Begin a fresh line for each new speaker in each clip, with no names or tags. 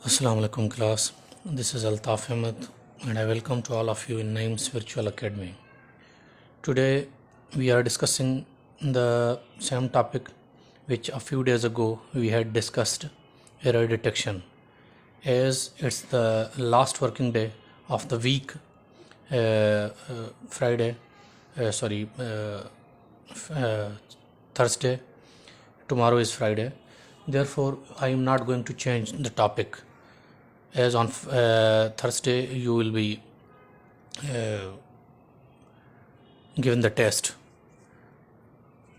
Assalamu alaikum class. This is Altaf Ahmed and I welcome to all of you in Naeem's Virtual Academy. Today we are discussing the same topic which a few days ago we had discussed, error detection. As it's the last working day of the week, Friday, Thursday, tomorrow is Friday. Therefore, I am not going to change the topic. As on Thursday you will be given the test.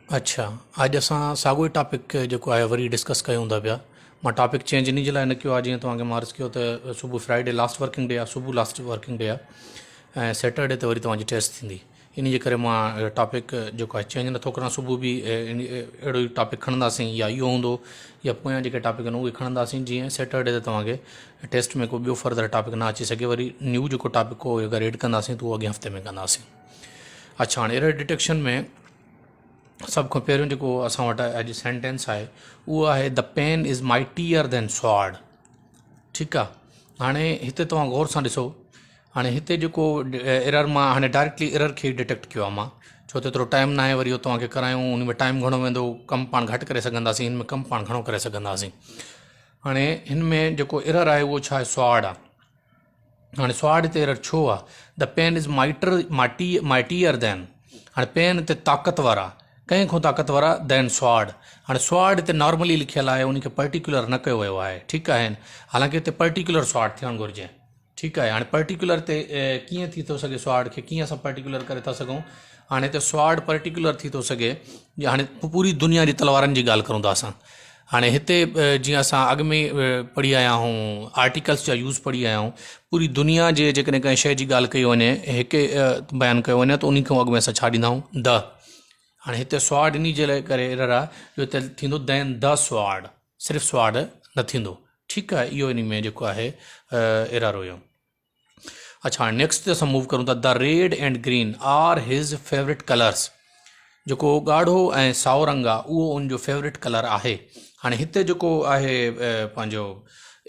अच्छा, अॼु असां साॻियो ई topic जेको आहे वरी discuss कयूं था पिया. मां टॉपिक चेंज इन जे लाइ न कयो आहे जीअं तव्हांखे मां अर्ज़ु कयो त सुबुह फ्राइडे लास्ट वर्किंग डे आहे, सुबुह लास्ट वर्किंग डे आहे ऐं सैटरडे ते वरी तव्हांजी टेस्ट थींदी. इन जे करे मां टॉपिक जेको आहे चेंज नथो करां. सुबुह बि अहिड़ो ई टॉपिक खणंदासीं, या इहो हूंदो या पोयां जेके टॉपिक आहिनि उहे खणंदासीं, जीअं सैटरडे ते तव्हांखे टेस्ट में को ॿियो फर्दर टॉपिक न अची सघे. वरी न्यू जेको टॉपिक को अगरि एड कंदासीं त उहो अॻियां हफ़्ते में कंदासीं. अच्छा, हाणे एरर डिटेक्शन में सभ खां पहिरियों जेको असां वटि अॼु सेंटेंस आहे उहो आहे the pen is mightier than sword. ठीकु आहे. हाणे हिते तव्हां गौर सां ॾिसो. हाणे हिते जेको एरर मां हाणे डायरेक्टली एरर खे डिटेक्ट कयो आहे मां, छो त एतिरो टाइम न आहे वरी उहो तव्हांखे करायूं. उन में टाइम घणो वेंदो, कमु पाण घटि करे सघंदासीं, हिन में कमु पाण घणो करे सघंदासीं. हाणे हिन में जेको एरर आहे उहो छा आहे, स्वॉर्ड आहे. हाणे स्वॉर्ड हिते एरर छो आहे? द पेन इज़ माइटियर देन. हाणे पेन हिते ताक़तवर आहे, कंहिं खां ताक़तवर आहे देन स्वॉर्ड. हाणे स्वॉर्ड हिते नॉर्मली लिखियलु आहे, उनखे पर्टिकुलर न कयो वियो आहे. ठीकु आहे. हालांकि हिते पर्टिकुलर स्वॉर्ड थियणु घुरिजे. ठीकु आहे. हाणे पर्टिकुलर ते कीअं थी थो सघे, स्वॉर्ड खे कीअं असां पर्टिकुलर करे था सघूं? हाणे हिते स्वॉर्ड पर्टिकुलर थी थो सघे. हाणे पूरी दुनिया जी तलवारनि जी ॻाल्हि करूं था असां. हाणे हिते जीअं असां अॻु में पढ़ी आया आहियूं, आर्टिकल्स जा यूज़ पढ़ी आया आहियूं. पूरी दुनिया जे जेकॾहिं कंहिं शइ जी ॻाल्हि कई वञे, हिकु बयानु कयो वञे त उन खां अॻु में असां छा ॾींदा आहियूं, द. हाणे हिते स्वॉर्ड इन जे लाइ करे एरर आहे जो हिते थींदो देन द स्वॉर्ड, सिर्फ़ु स्वॉर्ड न थींदो. ठीकु आहे. इहो इन में जेको आहे एरर हुयो. अच्छा, हाणे नेक्स्ट ते असां मूव करूं था. The red and green are his favourite colours. जेको ॻाढ़ो ऐं साओ रंग आहे उहो उनजो फेवरेट कलर आहे. हाणे हिते जेको आहे पंहिंजो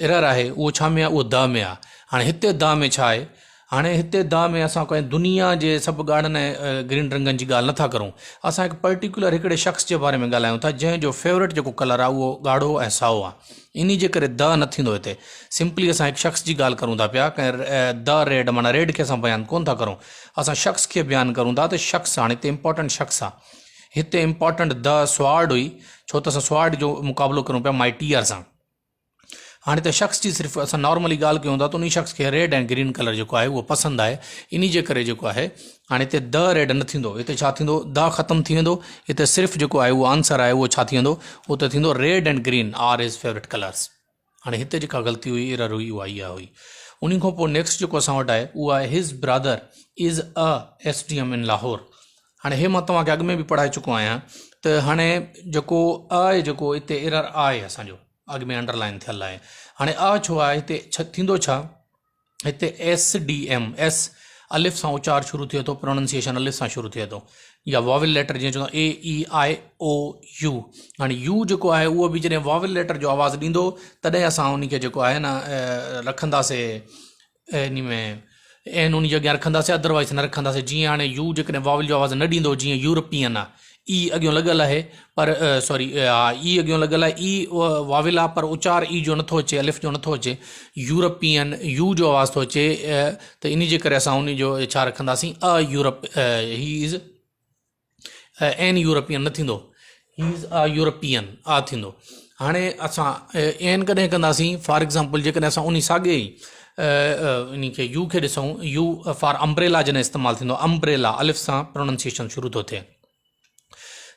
एरर आहे उहो छा में आहे, उहो द में आहे. हाणे हिते द में छा आहे? हाणे हिते द में असां कंहिं दुनिया जे सभु ॻाढ़नि ऐं ग्रीन रंगनि जी ॻाल्हि नथा करूं. असां हिकु पर्टिकुलर हिकिड़े शख़्स जे बारे में ॻाल्हायूं था जंहिंजो फेवरेट जेको कलर आहे उहो ॻाढ़ो ऐं साओ आहे. इन जे करे द न थींदो हिते. सिंपली असां हिकु शख़्स जी ॻाल्हि करूं था पिया. कंहिं द रेड माना रेड खे असां बयानु कोन था करूं, असां शख़्स खे बयानु करूं था. त शख़्स हाणे हिते इम्पॉर्टेंट शख़्स आहे. हिते इम्पॉर्टेंट द स्वॉर्ड हुई, छो त असां स्वॉर्ड जो मुक़ाबिलो करूं पिया माइटियर सां. हाणे त शख़्स जी सिर्फ़ु असां नॉर्मली ॻाल्हि कयूं था त उन शख़्स खे रेड ऐं ग्रीन कलर जेको आहे उहो पसंदि आहे. इन जे करे जेको आहे हाणे हिते द रेड न थींदो. हिते छा थींदो, द ख़तमु थी वेंदो. हिते सिर्फ़ु जेको आहे उहो आंसर आहे उहो छा थी वेंदो, उहो त थींदो red and green are his favourite colours. हाणे हिते जेका ग़लती हुई, एरर हुई, उहा इहा हुई. उन खां पोइ नेक्स्ट जेको असां वटि आहे उहा आहे हिज ब्रदर इज़ अ SDM इन लाहौर. हाणे हे मां तव्हांखे अॻु में बि पढ़ाए चुको आहियां त हाणे जेको आहे जेको हिते एरर आहे असांजो अॻु में अंडरलाइन थियल आहे. हाणे छो आहे हिते थींदो छा, हिते SDM, एस अलिफ सां उचार शुरू थिए थो, प्रोनाउंसिएशन अलिफ सां शुरू थिए थो, या वॉवल लेटर जीअं चवंदा AEIOU. हाणे यू जेको आहे उहो बि जॾहिं वॉवल लेटर जो आवाज़ु ॾींदो तॾहिं असां उनखे जेको आहे न रखंदासीं इन में एन उन जी अॻियां रखंदासीं, अदरवाइज़ न रखंदासीं. जीअं हाणे यू जेकॾहिं वॉवल जो आवाज़ु न ॾींदो, जीअं यूरोपियन आहे, ई अॻियां लॻियलु आहे पर ई अॻियां लॻियलु आहे, ई वाविल आहे पर उचार ई जो नथो अचे, अलिफ जो नथो अचे. यूरोपियन यू जो आवाज़ थो अचे, त इन जे करे असां उन जो छा रखंदासीं, ही इज़ एन यूरोपियन न थींदो, ही इज़ अ यूरोपियन आ थींदो. हाणे असां एन कॾहिं कंदासीं, फॉर एग्ज़ाम्पल जेकॾहिं असां उन साॻे ई इन खे यू खे ॾिसूं, यू फॉर अम्ब्रेला जॾहिं इस्तेमालु थींदो, अम्ब्रेला अलिफ सां प्रोनाउंसिएशन शुरू थो थिए.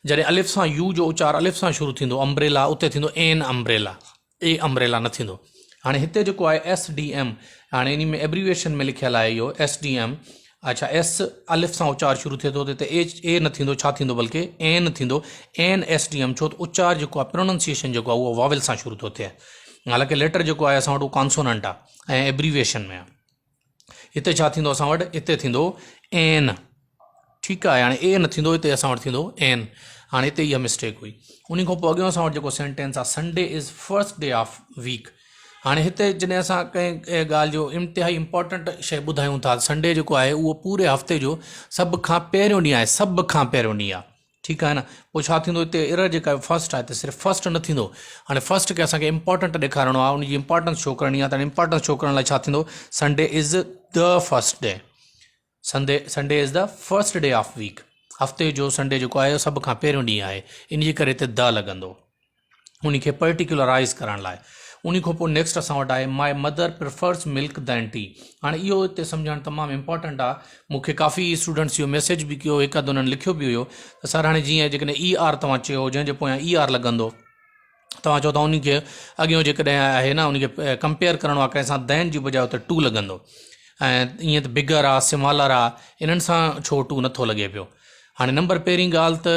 जॾहिं अलिफ सां यू जो उचार अलिफ सां शुरू थींदो अम्ब्रेला, उते थींदो एन अम्ब्रेला, ए अम्ब्रेला न थींदो. हाणे हिते जेको आहे SDM, हाणे इन में एब्रीविएशन में लिखियलु आहे इहो SDM. अच्छा, एस अलिफ सां उचार शुरू थिए थो त हिते ए न थींदो, छा थींदो बल्कि एन थींदो, एन SDM, छो त उचार जेको आहे प्रोनाउंसिएशन जेको आहे उहो वॉवल सां शुरू थो थिए. हालांकि लेटर जेको आहे असां वटि उहो कॉन्सोनेंट आहे ऐं एब्रीविएशन में आहे. हिते छा थींदो असां वटि, हिते थींदो एन. ठीकु आहे. हाणे ए न थींदो, हिते असां वटि थींदो एन. हाणे हिते इहा मिस्टेक हुई. उन खां पोइ अॻियां असां वटि जेको सेंटेंस आहे, Sunday is first day of week. हाणे हिते जॾहिं असां कंहिं ॻाल्हि जो इंतिहाई इंपॉर्टेंट शइ ॿुधायूं था, संडे जेको आहे उहो पूरे हफ़्ते जो सभ खां पहिरियों ॾींहुं आहे, सभ खां पहिरियों ॾींहुं आहे। ठीकु आहे न। पोइ छा थींदो, हिते एरर जेका फर्स्ट आहे, त सिर्फ़ु फर्स्ट न थींदो। हाणे फर्स्ट खे असांखे इंपॉर्टेंट ॾेखारिणो आहे, उनजी इंपॉर्टेंस शो करणी आहे, त इंपॉर्टेंस शो करण लाइ छा थींदो, Sunday is the first day. Sunday is the first day of week. हफ़्ते जो संडे जेको आहे सभ खां पहिरियों ॾींहुं आहे, इन जे करे हिते द लॻंदो उन खे पर्टिकुलराइज़ करण लाइ। उन खां पोइ नेक्स्ट असां वटि आहे my mother prefers milk than tea. हाणे इहो हिते सम्झणु तमामु इंपॉर्टेंट आहे। मूंखे काफ़ी स्टूडेंट्स इहो मैसेज बि कयो, हिकु अधु उन्हनि लिखियो बि हुयो त सर हाणे जीअं जेकॾहिं ई आर तव्हां चयो, जंहिंजे पोयां ई आर लॻंदो, तव्हां चओ था उनखे अॻियों जेकॾहिं आहे न उनखे कंपेयर करिणो आहे कंहिंसां, दैन जी बजाए उते टू लॻंदो। ऐं ईअं त बिगर आहे, सिमालर आहे, इन्हनि सां छो टू नथो लॻे पियो। हाणे नंबर पहिरीं ॻाल्हि त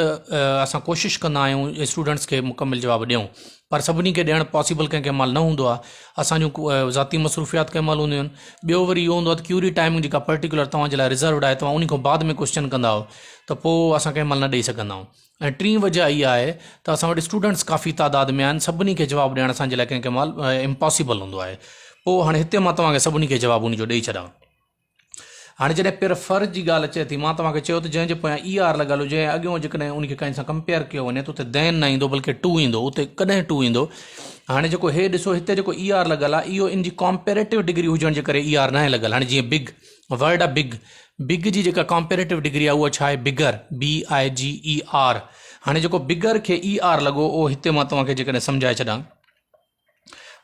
असां कोशिशि कंदा आहियूं स्टूडेंट्स खे मुकमिल जवाबु ॾियूं, पर सभिनी खे ॾियणु पॉसिबल कंहिं महिल न हूंदो आहे। असांजूं ज़ाती मसरूफ़ियात कंहिं महिल हूंदियूं आहिनि। ॿियो वरी इहो हूंदो आहे त क्यूरी टाइमिंग जेका पर्टिकुलर तव्हांजे लाइ रिज़र्वड आहे, तव्हां उन खां बाद में क्वेश्चन कंदा हो, त पोइ असां कंहिं महिल न ॾेई सघंदा आहियूं। ऐं टीं वजह इहा आहे त असां वटि स्टूडेंट्स काफ़ी तादाद में आहिनि, सभिनी खे जवाबु ॾियणु असांजे लाइ कंहिं महिल इम्पॉसिबल हूंदो आहे। पोइ हाणे हिते मां तव्हांखे सभिनी खे जवाबु उनजो ॾेई छॾां। हाणे जॾहिं प्रिफर जी ॻाल्हि अचे थी, मां तव्हांखे चयो त जंहिंजे पोयां ई आर लॻल हुजे, अॻियों जेकॾहिं उनखे कंहिं सां कंपेयर कयो वञे त उते दैन न ईंदो, बल्कि टू ईंदो। उते कॾहिं टू ईंदो। हाणे जेको हे ॾिसो, हिते जेको ई आर लॻल आहे, इहो इन जी कॉम्पेरेटिव डिग्री हुजण जे करे ई आर न आहे लॻल। हाणे जीअं बिग वर्ड आहे, बिग जी जेका कॉम्पेरेटिव डिग्री आहे उहा छा आहे, बिगर, BIGER। हाणे जेको बिगर खे ई आर लॻो, उहो हिते मां तव्हांखे जेकॾहिं सम्झाए छॾां।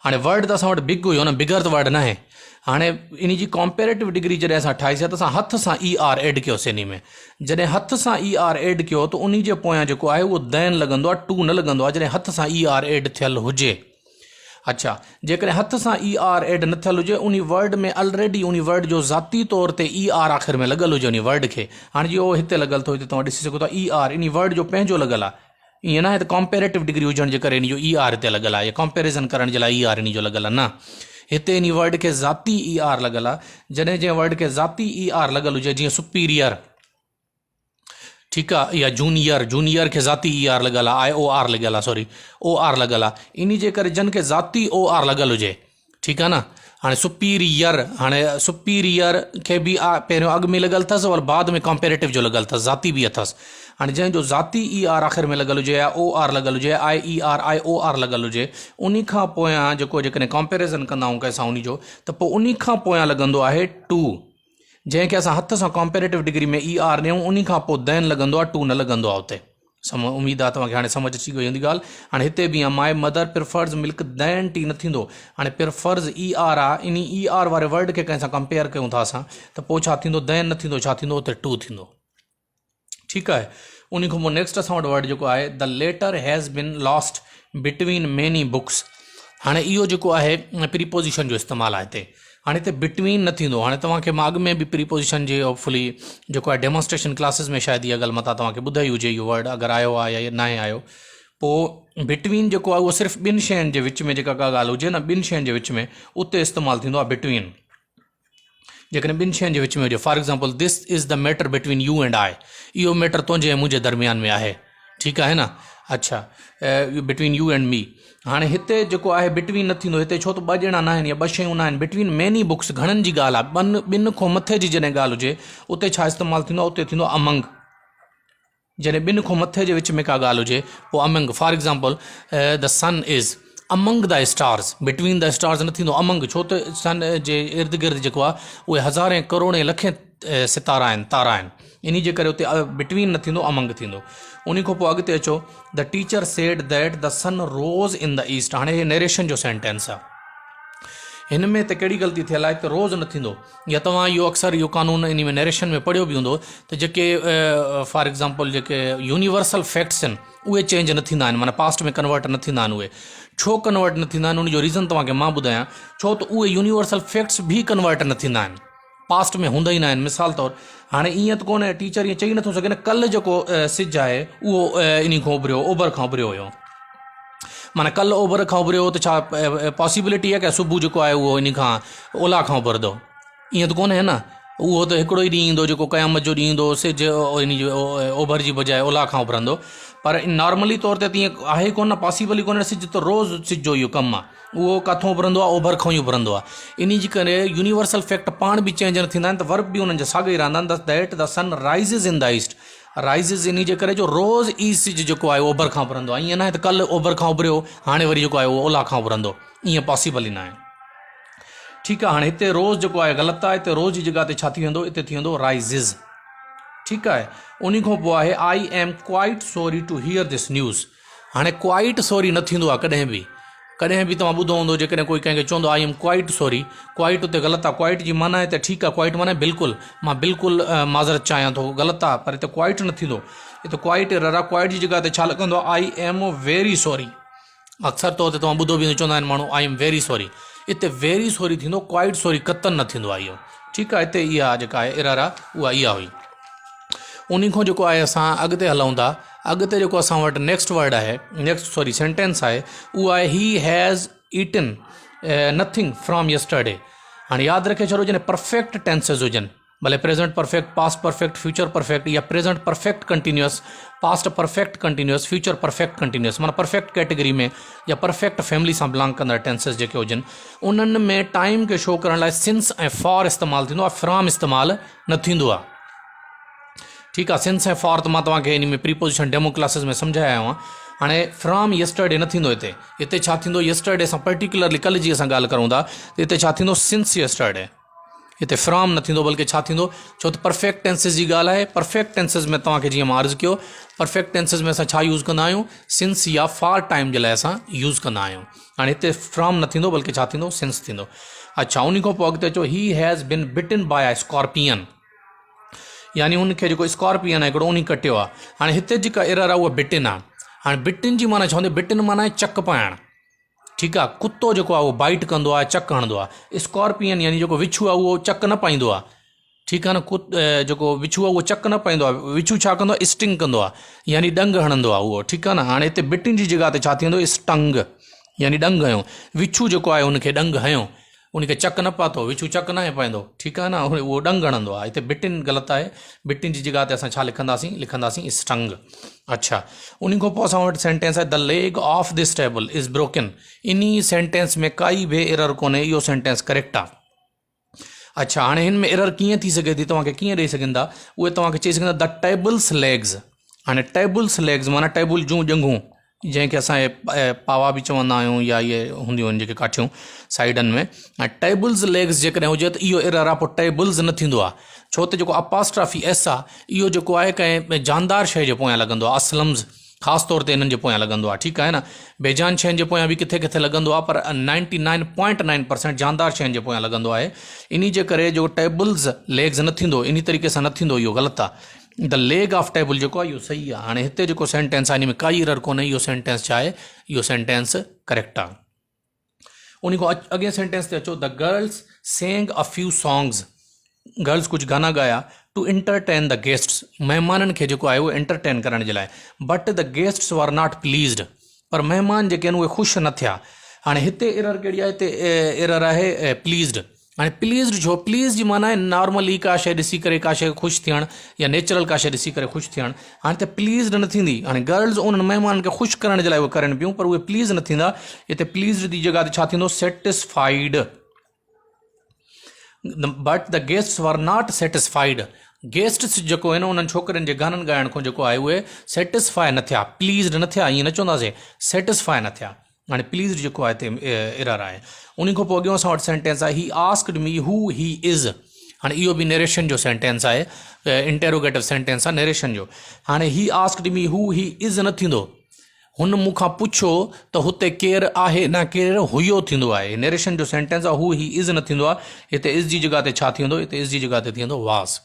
हाणे वर्ड त असां वटि बिग हुयो न, बिगर त वर्ड न आहे। हाणे इन जी कॉम्पेरेटिव डिग्री जॾहिं असां ठाहीसीं त असां हथ सां ई आर एड कयोसीं इन में। जॾहिं हथ सां ई आर एड कयो त उन जे पोयां जेको आहे उहो दैन लॻंदो आहे, टू न लॻंदो आहे, जॾहिं हथ सां ई आर एड थियल हुजे। अच्छा, जेकॾहिं हथ सां ई आर एड न थियल हुजे, उन वर्ड में ऑलरेडी उन वर्ड जो ज़ाती तौर ते ई आर आख़िर में लॻल हुजे उन वर्ड खे। हाणे जी उहो हिते लॻल थो, हिते तव्हां ॾिसी सघो था ई आर इन वर्ड जो पंहिंजो लॻल आहे। ईअं न आहे त कॉम्पेरेटिव डिग्री हुजण जे करे इन जो ई आर हिते लॻल आहे, या कंपेरिज़न करण जे लाइ ई आर इन जो लॻल आहे, न। हिते इन वर्ड खे ज़ाती ई आर लॻल आहे। जॾहिं जंहिं वर्ड खे ज़ाती ई आर लॻल हुजे, जीअं सुपीरियर, ठीकु आहे, या जूनियर खे ज़ाती ई आर लॻल आहे, IOR लॻल आहे, सॉरी OR लॻल आहे। इन जे करे जन खे ज़ाती OR लॻल हुजे, ठीकु आहे न। हाणे सुपीरियर, हाणे सुपीरियर खे बि पहिरियों अॻु में लॻल अथसि और बाद में कॉम्पेरेटिव जो लॻल अथसि, ज़ाती बि अथसि। हाणे जंहिंजो ज़ाती ई आर आख़िर में लॻल हुजे, या OR लॻल हुजे, IER IOR लॻल हुजे, उन खां पोयां जेको जेकॾहिं कंपेरिज़न कंदा आहियूं कंहिंसां उन जो, त पोइ उन खां पोयां लॻंदो आहे टू। जंहिंखे असां हथ सां कॉम्पेरेटिव डिग्री में ई आर ॾियूं, उन खां पोइ दैन लॻंदो आहे, टू न लॻंदो आहे उते। उमेदु आहे तव्हांखे हाणे सम्झ अची वई हूंदी ॻाल्हि। हाणे हिते बि आहे my mother prefers milk than tea न थींदो। हाणे प्रिफर्स ई आर आहे, इन ई आर वारे वर्ड खे कंहिंसां कंपेयर कयूं था असां, त पोइ छा थींदो, दैन न थींदो, छा थींदो, उते टू थींदो। ठीकु आहे। उन खां पोइ नेक्स्ट असां वटि वर्ड जेको आहे, the letter has been lost between many books. हाणे इहो जेको आहे प्रीपोजिशन जो इस्तेमालु आहे हिते। हाणे हिते बिटवीन न थींदो। हाणे तव्हांखे मां अॻु में बि प्रीपोजिशन जे होपफुली जेको आहे डेमोन्स्ट्रेशन क्लासिस में शायदि इहा ॻाल्हि मतां तव्हांखे ॿुधाई हुजे, इहो वर्ड अगरि आयो आहे या न आहे आयो। पोइ बिटवीन जेको आहे उहो सिर्फ़ु ॿिनि शयुनि जे विच में जेका का ॻाल्हि हुजे न, ॿिनि शयुनि जे विच में, उते इस्तेमालु थींदो आहे बिटवीन। जेकॾहिं ॿिनि शयुनि जे विच में हुजे, for example this is the matter between U and I. इहो मैटर तुंहिंजे ऐं मुंहिंजे दरमियान में आहे, ठीकु आहे न। अच्छा, बिटवीन यू एंड मी। हाणे हिते जेको आहे बिटवीन न थींदो हिते, छो त ॿ ॼणा न आहिनि या ॿ शयूं न आहिनि। बिटवीन मैनी बुक्स, घणनि जी ॻाल्हि आहे, ॿिनि खां मथे जी जॾहिं ॻाल्हि हुजे, उते छा इस्तेमालु थींदो आहे, उते थींदो अमंग। जॾहिं ॿिनि खां मथे जे विच में का ॻाल्हि हुजे, पोइ among. For example the sun is among the stars. Between the stars न थींदो, अमंग, छो त सन जे इर्द गिर्द जेको आहे उहे हज़ारे करोड़े लखे सितारा आहिनि, तारा आहिनि। इन जे करे उते बिटवीन न थींदो, अमंग थींदो। उन खां पोइ अॻिते अचो, the teacher said that the sun rose in the east. हाणे हे नरेशन जो सेंटेंस आहे। हिन में त कहिड़ी ग़लती थियल आहे, त रोज़ न थींदो। या तव्हां इहो अक्सर इहो कानून इन में नरेशन में पढ़ियो बि हूंदो, त जेके फॉर एग्ज़ाम्पल जेके यूनिवर्सल फैक्ट्स आहिनि उहे चेंज न थींदा आहिनि, माना पास्ट में कन्वर्ट न थींदा आहिनि। उहे छो कन्वर्ट न थींदा आहिनि, उनजो रीज़न तव्हांखे मां ॿुधायां। छो त उहे यूनिवर्सल फैक्ट्स बि कन्वर्ट न थींदा आहिनि, पास्ट में हूंदा ई न आहिनि। मिसाल तौरु हाणे ईअं त कोन्हे, टीचर ईअं चई नथो सघे न कल्ह जेको सिजु आहे उहो इन खां उभरियो, ओभर खां उभरियो हुयो। माना कल्ह ओभर खां उभरियो त छा पॉसिबिलिटी आहे की सुबुह जेको आहे उहो इन खां ओला खां उभरंदो? ईअं त कोन्हे न। उहो त हिकिड़ो ई ॾींहुं ईंदो जेको क़यामत जो ॾींहुं ईंदो, सिज इन जी ओभर जी बजाए ओलह खां उभरंदो। पर नॉर्मली तौर ते तीअं आहे कोन, पॉसिबल ई कोन्हे। सिज त रोज़ु सिज जो इहो कमु आहे, उहो किथां उभरंदो आहे, ओभर खां ई उभरंदो आहे। इन जी करे यूनिवर्सल फैक्ट पाण बि चेंज न थींदा आहिनि, त वर्ब बि उन्हनि जा साॻिया ई रहंदा आहिनि। दैट द सन राइज़िस इन द ईस्ट, राइज़िस इन जे करे जो रोज़ ई सिज जेको आहे ओभर खां उभरंदो आहे। ईअं न आहे त कल्ह ओभर खां उभरियो हाणे वरी जेको आहे उहो ओलह खां उभरंदो, ईअं पॉसिबल ई न आहे। ठीकु आहे, हाणे हिते रोज़ जेको आहे ग़लति आहे, हिते रोज़ जी जॻह ते छा थी वेंदो, हिते थी वेंदो राइज़िस। ठीकु आहे, उन खां पोइ आहे I am quite sorry two here this news. हाणे क्वाइट सॉरी न थींदो आहे कॾहिं बि। कॾहिं बि तव्हां ॿुधो हूंदो जेकॾहिं कोई कंहिंखे चवंदो I am quite sorry, quite उते ग़लति आहे। क्वाइट जी माना हिते ठीकु आहे, क्वाइट माना बिल्कुलु, मां बिल्कुलु माज़रत चाहियां थो, ग़लति आहे। पर हिते क्वाइट न थींदो, हिते क्वाइट एरर आहे। क्वाइट जी जॻह ते छा लॻंदो आहे, आई एम वेरी सॉरी। अक्सर तौर ते तव्हां ॿुधो बि चवंदा आहिनि माण्हू आई एम वेरी सॉरी, हिते वेरी सॉरी थींदो, क्वाइट सॉरी कतन न थींदो आहे इहो। ठीकु आहे, हिते इहा जेका आहे एरर आहे उहा इहा हुई। उन खां जेको आहे असां अॻिते हलूं था। अॻिते जेको असां वटि नेक्स्ट वर्ड आहे, सेंटेंस आहे, उहा आहे he has eaten nothing from yesterday. हाणे यादि रखे छॾो, जॾहिं परफेक्ट टेंसेस हुजनि, भले present perfect, past perfect, future perfect, या present perfect continuous, past perfect continuous, future perfect continuous, माना परफेक्ट कैटेगरी में या परफेक्ट फैमिली सां बिलोंग कंदा टेंसेस जेके हुजनि, उन्हनि में टाइम खे शो करण लाइ सिंस ऐं फॉर इस्तेमालु थींदो आहे, फ्रॉम इस्तेमालु न थींदो आहे। ठीकु आहे, सिंस ऐं फॉर त मां तव्हांखे इन में प्रीपोजिशन डेमो क्लासिस में सम्झाया आहियां। हाणे फ्रॉम यस्टरडे न थींदो, हिते छा थींदो, यस्टरडे सां पर्टिकुलरली कल्ह जी असां ॻाल्हि करूं था त हिते छा थींदो, सिंस यस्टरडे। हिते फ्रॉम न थींदो, बल्कि छा थींदो, छो त परफेक्ट टेंसेस जी ॻाल्हि आहे। परफेक्ट टेंसेस में तव्हांखे जीअं मां अर्ज़ु कयो, परफेक्ट टेंसेस में असां छा यूज़ कंदा आहियूं, सिंस या फॉर टाइम जे लाइ असां यूज़ कंदा आहियूं। हाणे हिते फ्रॉम न थींदो, बल्कि छा थींदो, सिंस थींदो। अच्छा, उन खां पोइ अॻिते अचो, he has been bitten by a scorpion, यानी उनखे जेको स्कॉर्पियन आहे हिकिड़ो उन कटियो आहे। हाणे हिते जेका एरर आहे उहा बिटिन आहे। हाणे बिटिन जी माना चवंदे, बिटिन माना आहे चक पाइणु। ठीकु आहे, कुतो जेको आहे उहो बाइट कंदो आहे, चक हणंदो आहे। स्कॉर्पियन यानी जेको विछू आहे उहो चक न पाईंदो आहे। ठीकु आहे न, जेको विछू आहे उहो चक न पाईंदो आहे। विछू छा कंदो आहे, स्टिंग कंदो आहे, यानी डंग हणंदो आहे उहो। ठीकु आहे न, हाणे हिते बिटिन जी जॻह ते छा थींदो, स्टंग, यानी डंग हयो। विछू जेको आहे उनखे डंग हयो, उनखे चक न पातो, विछू चक न पाईंदो। ठीकु आहे न, उहो डंग हणंदो आहे। हिते बिटिन ग़लति आहे, बिटिन जी जॻह ते असां छा लिखंदासीं स्टंग। अच्छा, उन खां पोइ असां वटि सेंटेंस आहे, the leg of this table is broken. इन सेंटेंस में काई बि एरर कोन्हे, इहो सेंटेंस करेक्ट आहे। अच्छा, हाणे हिन में एरर कीअं थी सघे थी, तव्हांखे कीअं ॾेई सघंदा, उहे तव्हांखे चई सघंदा द टेबल्स लेग्स। हाणे टेबल्स लेग्स माना टेबल जूं ॼंघूं, जंहिंखे असां पावा बि चवंदा आहियूं, या इहे हूंदियूं आहिनि जेके काठियूं साइडनि में। ऐं टेबल्स लेग्स जेकॾहिं हुजे त इहो एरर आहे, पोइ टेबल्स न थींदो आहे। छो त जेको अपास्ट्राफी एस आहे, इहो जेको आहे कंहिं जानदार शइ जे पोयां लॻंदो आहे, असलम्स ख़ासि तौर ते इन्हनि जे पोयां लॻंदो आहे। ठीकु आहे न, बेजान शयुनि जे पोयां बि किथे किथे लॻंदो आहे, पर 99.9% जानदार शयुनि जे पोयां लॻंदो आहे। इन जे करे जो टेबल्स लेग्स न थींदो, इन तरीक़े सां न थींदो, इहो ग़लति आहे। द लेग ऑफ टेबल जेको आहे इहो सही आहे। हाणे हिते जेको सेंटेंस आहे इन में काई एरर कोन्हे, इहो सेंटेंस छा आहे, इहो सेंटेंस करेक्ट आहे। उन खां अॻे सेंटेंस ते अचो, the girls sang a few songs. Girls कुझु गाना ॻाया टू एंटरटेन द गेस्ट्स, महिमाननि खे जेको आहे उहो एंटरटेन करण जे लाइ। But the guests were not pleased, पर महिमान जेके आहिनि उहे ख़ुशि न थिया। हाणे हिते एरर कहिड़ी आहे, हिते एरर आहे प्लीज़ड। हाणे प्लीज़ड छो, प्लीज़ जी माना आहे नॉर्मली का शइ ॾिसी करे का शइ ख़ुशि थियणु, या नेचुरल का शइ ॾिसी करे ख़ुशि थियणु। हाणे त प्लीज़ड न थींदी। हाणे गर्ल्स उन्हनि महिमाननि खे ख़ुशि करण जे लाइ उहे करनि पियूं, पर उहे प्लीज़ न थींदा। हिते प्लीज़ड जी जॻह ते छा थींदो, satisfied. But the guests were not satisfied. Guests जेको आहिनि उन्हनि छोकिरनि जे गाननि ॻाइण खां जेको आहे उहे सेटिस्फाई न थिया, प्लीज़ड न थिया, ईअं न चवंदासीं, सेटिस्फाई न थिया। हाणे प्लीज़ जेको आहे हिते एरर आहे। उन खां पोइ अॻियां असां वटि सेंटेंस आहे, ही आस्क्ड मी हू ही इज़। हाणे इहो बि नरेशन जो सेंटेंस आहे, इंटेरोगेटिव सेंटेंस आहे नरेशन जो। हाणे ही आस्क्ड मी हू ही इज़ न थींदो, हुन मूंखां पुछो त हुते केरु आहे, न केरु हुयो थींदो आहे। नरेशन जो सेंटेंस आहे, हू ही इज़ न थींदो आहे। हिते इज़ जी जॻह ते छा थींदो, हिते इज़ जी जॻह ते थींदो वास।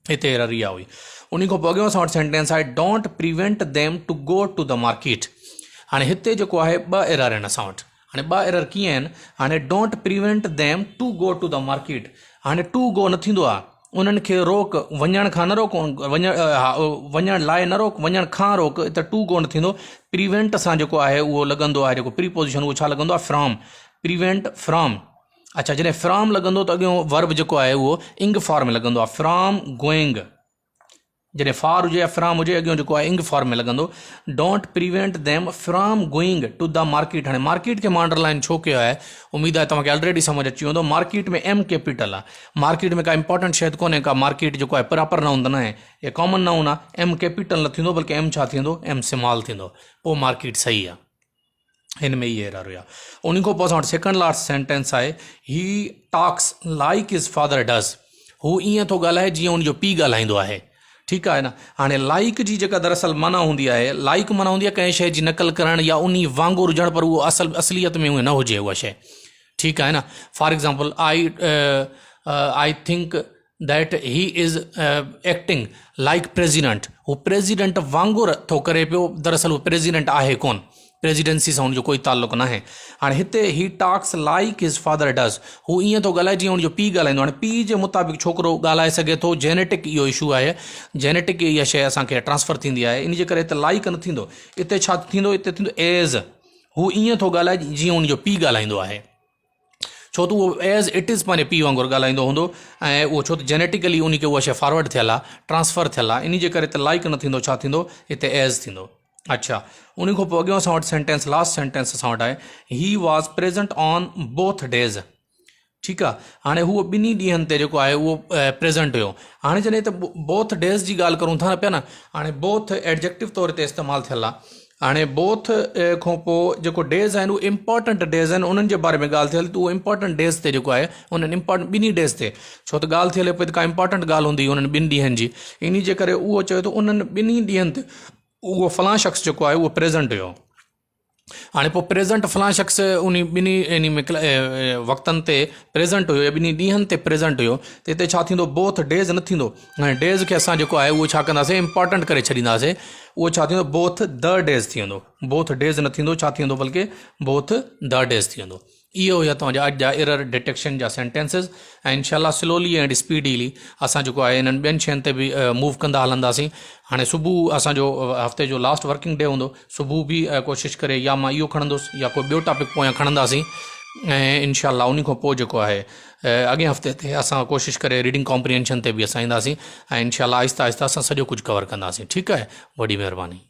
हिते एरर इहा हुई। उन खां पोइ अॻियां असां वटि सेंटेंस आहे, don't prevent them to go to the market. हाणे हिते जेको आहे ॿ एरर आहिनि असां वटि। हाणे ॿ एरर कीअं आहिनि, हाणे don't prevent them to go to the market. हाणे टू गो न थींदो आहे, उन्हनि खे रोक, वञण खां न रोक, वञण लाइ न रोक, वञण खां रोक। त टू गो न थींदो। प्रिवेंट सां जेको आहे उहो लॻंदो आहे, जेको प्रीपोजिशन उहो छा लॻंदो आहे, फ्रॉम। Prevent from. अच्छा, जॾहिं फ्रॉम लॻंदो त अॻियों वर्ब जेको आहे उहो इंग फॉर्म में लॻंदो आहे, फ्रॉम गोइंग। जॾहिं फॉर हुजे या फ्रॉम हुजे अॻियों जेको आहे इंग फॉर्म में लॻंदो। Don't prevent them from going to the market. हाणे मार्केट खे मां अंडरलाइन छो कयो आहे, उमेद आहे तव्हांखे ऑलरेडी समझ अची वेंदो। मार्केट में एम कैपिटल आहे, मार्केट में का इंपॉर्टेंट शइ कोन्हे का, मार्केट जेको आहे प्रॉपर नाउन न आहे, ये कॉमन नाउन आहे। एम कैपिटल न थींदो बल्कि एम छा थींदो, एम स्मॉल थींदो, पोइ मार्केट सही आहे। हिन में इहे एरर हुया। उन खां पोइ असां वटि सेकेंड लास्ट सेंटेंस आहे, ही टॉक्स लाइक हिज फादर डज़। हू ईअं थो ॻाल्हाए जीअं उनजो पीउ ॻाल्हाईंदो आहे। ठीकु आहे न। हाणे लाइक जी जेका दरअसल माना हूंदी आहे, लाइक माना हूंदी आहे कंहिं शइ जी नकल करणु या उन वांगुरु हुजणु, पर उहो असलियत में उहे न हुजे उहा शइ। ठीकु आहे न। For example I think that he is acting like president. हू प्रेसिडेंट वांगुरु थो करे पियो, दरअसल हू प्रेसिडेंट आहे कोन, प्रेसिडेंसी सां हुनजो कोई ताल्लुक़ु न आहे। हाणे हिते ही टॉक्स लाइक हिज फादर डज़, हू ईअं थो ॻाल्हाए जीअं हुनजो पीउ ॻाल्हाईंदो। हाणे पीउ जे मुताबिक़ छोकिरो ॻाल्हाए सघे थो, जेनेटिक इहो इशू आहे, जेनेटिक इहा शइ असांखे ट्रांसफर थींदी आहे, इन जे करे हिते लाइक न थींदो। हिते छा थींदो, हिते थींदो एज़। हू ईअं थो ॻाल्हाए जीअं हुनजो पीउ ॻाल्हाईंदो आहे, छो त उहो एज़ इट इज़ पंहिंजे पीउ वांगुरु ॻाल्हाईंदो हूंदो, ऐं उहो छो त जेनेटिकली उनखे उहा शइ फॉरवर्ड थियल आहे, ट्रांसफर थियल आहे, इन जे करे हिते लाइक न थींदो, छा थींदो, हिते एज़ थींदो। अच्छा, उन खां पोइ अॻियां असां वटि सेंटेंस, लास्ट सेंटेंस असां वटि आहे, he was present on both days. ठीकु आहे। हाणे हूअ ॿिन्ही ॾींहंनि ते जेको आहे उहो प्रेज़ेंट हुयो। हाणे जॾहिं त बोथ डेज़ जी ॻाल्हि करूं था न पिया न, हाणे बोथ एडजेक्टिव तौर ते इस्तेमालु थियल आहे। हाणे बोथ खां पोइ जेको डेज़ आहिनि उहे इंपॉर्टेंट डेज़ आहिनि, उन्हनि जे बारे में ॻाल्हि थियल, त उहो इंपॉर्टेंट डेज़ ते जेको आहे उन्हनि इंपॉर्टेंट ॿिन्ही डेज़ ते, छो त ॻाल्हि थियल पई त का इंपॉर्टेंट ॻाल्हि हूंदी उन्हनि ॿिनि ॾींहंनि जी, इन जे करे उहो चयो त उन्हनि ॿिन्ही ॾींहंनि ते उहो फलां शख़्स जेको आहे उहो प्रेज़ेंट हुयो। हाणे पोइ प्रेज़ेंट फलां शख़्स उन ॿिन्ही इन में वक़्तनि ते प्रेज़ेंट हुयो या ॿिन्ही ॾींहंनि ते प्रेज़ेंट हुयो, त हिते छा थींदो, बोथ डेज़ न थींदो। हाणे डेज़ खे असां जेको आहे उहो छा कंदासीं, इंपॉर्टेंट करे छॾींदासीं, उहो छा थींदो, बोथ द डेज़ थी वेंदो। बोथ डेज़ न थींदो, छा थींदो, बल्कि बोथ द डेज़ थी वेंदो। इहो हुया तव्हांजा अॼु जा एरर डिटेक्शन जा सेंटेंसिस, ऐं इनशाला स्लोली एंड स्पीडीली असां जेको आहे इन्हनि ॿियनि शयुनि ते बि मूव कंदा हलंदासीं। हाणे सुबुह असांजो हफ़्ते जो लास्ट वर्किंग डे हूंदो, सुबुह बि कोशिशि करे या मां इहो खणंदुसि या कोई ॿियो टॉपिक पोयां खणंदासीं, ऐं इनशाला उन खां पोइ जेको आहे अॻिए हफ़्ते ते असां कोशिशि करे रीडिंग कॉम्प्रिहेंशन ते बि असां ईंदासीं, ऐं इनशाला आहिस्ता आहिस्ता असां सॼो कुझु कवर कंदासीं। ठीकु आहे, वॾी महिरबानी।